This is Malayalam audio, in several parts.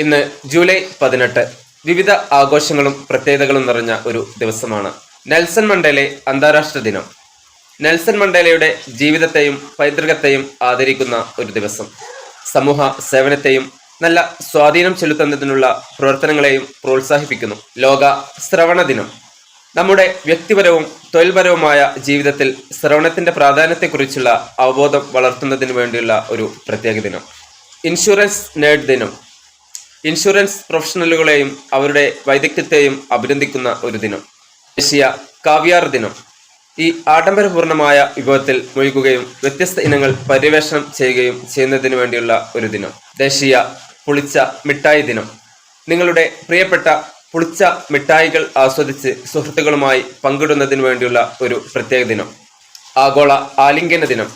ഇന്ന് ജൂലൈ 18. വിവിധ ആഘോഷങ്ങളും പ്രത്യേകതകളും നിറഞ്ഞ ഒരു ദിവസമാണ്. നെൽസൺ മണ്ടേല അന്താരാഷ്ട്ര ദിനം. നെൽസൺ മണ്ടേലയുടെ ജീവിതത്തെയും പൈതൃകത്തെയും ആദരിക്കുന്ന ഒരു ദിവസം. സമൂഹ സേവനത്തെയും നല്ല സ്വാധീനം ചെലുത്തുന്നതിനുള്ള പ്രവർത്തനങ്ങളെയും പ്രോത്സാഹിപ്പിക്കുന്നു. ലോക ശ്രവണ ദിനം. നമ്മുടെ വ്യക്തിപരവും തൊഴിൽപരവുമായ ജീവിതത്തിൽ ശ്രവണത്തിന്റെ പ്രാധാന്യത്തെക്കുറിച്ചുള്ള അവബോധം വളർത്തുന്നതിന് വേണ്ടിയുള്ള ഒരു പ്രത്യേക ദിനം. ഇൻഷുറൻസ് നേഡ് ദിനം. ഇൻഷുറൻസ് പ്രൊഫഷണലുകളെയും അവരുടെ വൈദഗ്ധ്യത്തെയും അഭിനന്ദിക്കുന്ന ഒരു ദിനം. ദേശീയ കാവിയാർ ദിനം. ഈ ആഡംബരപൂർണമായ വിഭവത്തിൽ മുഴുകുകയും വ്യത്യസ്ത ഇനങ്ങൾ പര്യവേഷണം ചെയ്യുന്നതിന് വേണ്ടിയുള്ള ഒരു ദിനം. ദേശീയ പുളിച്ച മിഠായി ദിനം. നിങ്ങളുടെ പ്രിയപ്പെട്ട പുളിച്ച മിഠായികൾ ആസ്വദിച്ച് സുഹൃത്തുക്കളുമായി പങ്കിടുന്നതിന് വേണ്ടിയുള്ള ഒരു പ്രത്യേക ദിനം. ആഗോള ആലിംഗന ദിനം.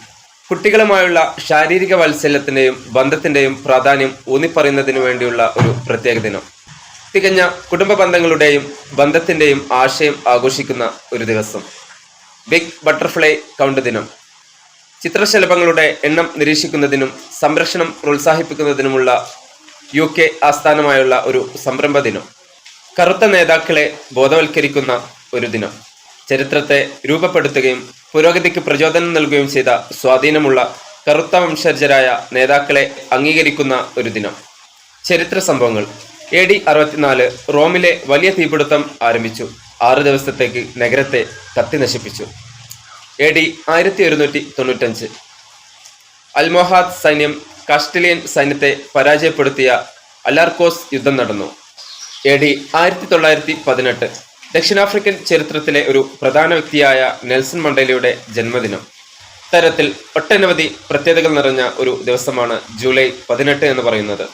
കുട്ടികളുമായുള്ള ശാരീരിക വാത്സല്യത്തിന്റെയും ബന്ധത്തിന്റെയും പ്രാധാന്യം ഊന്നിപ്പറയുന്നതിന് വേണ്ടിയുള്ള ഒരു പ്രത്യേക ദിനം. തികഞ്ഞ കുടുംബ ബന്ധങ്ങളുടെയും ബന്ധത്തിന്റെയും ആശയം ആഘോഷിക്കുന്ന ഒരു ദിവസം. ബിഗ് ബട്ടർഫ്ലൈ കൗണ്ട് ദിനം. ചിത്രശലഭങ്ങളുടെ എണ്ണം നിരീക്ഷിക്കുന്നതിനും സംരക്ഷണം പ്രോത്സാഹിപ്പിക്കുന്നതിനുമുള്ള UK ആസ്ഥാനമായുള്ള ഒരു സംരംഭ ദിനം. കറുത്ത നേതാക്കളെ ബോധവൽക്കരിക്കുന്ന ഒരു ദിനം. ചരിത്രത്തെ രൂപപ്പെടുത്തുകയും പുരോഗതിക്ക് പ്രചോദനം നൽകുകയും ചെയ്ത സ്വാധീനമുള്ള കറുത്ത വംശജരായ നേതാക്കളെ അംഗീകരിക്കുന്ന ഒരു ദിനം. ചരിത്ര സംഭവങ്ങൾ. AD 64 റോമിലെ വലിയ തീപിടുത്തം ആരംഭിച്ചു. 6 ദിവസത്തേക്ക് നഗരത്തെ കത്തി നശിപ്പിച്ചു. AD 1195 അൽമോഹാദ് സൈന്യം കാസ്റ്റിലിയൻ സൈന്യത്തെ പരാജയപ്പെടുത്തിയ അലാർക്കോസ് യുദ്ധം നടന്നു. AD 1918 ദക്ഷിണാഫ്രിക്കൻ ചരിത്രത്തിലെ ഒരു പ്രധാന വ്യക്തിയായ നെൽസൺ മണ്ടേലയുടെ ജന്മദിനം. ഇത്തരത്തിൽ ഒട്ടനവധി പ്രത്യേകതകൾ നിറഞ്ഞ ഒരു ദിവസമാണ് ജൂലൈ 18 എന്ന് പറയുന്നത്.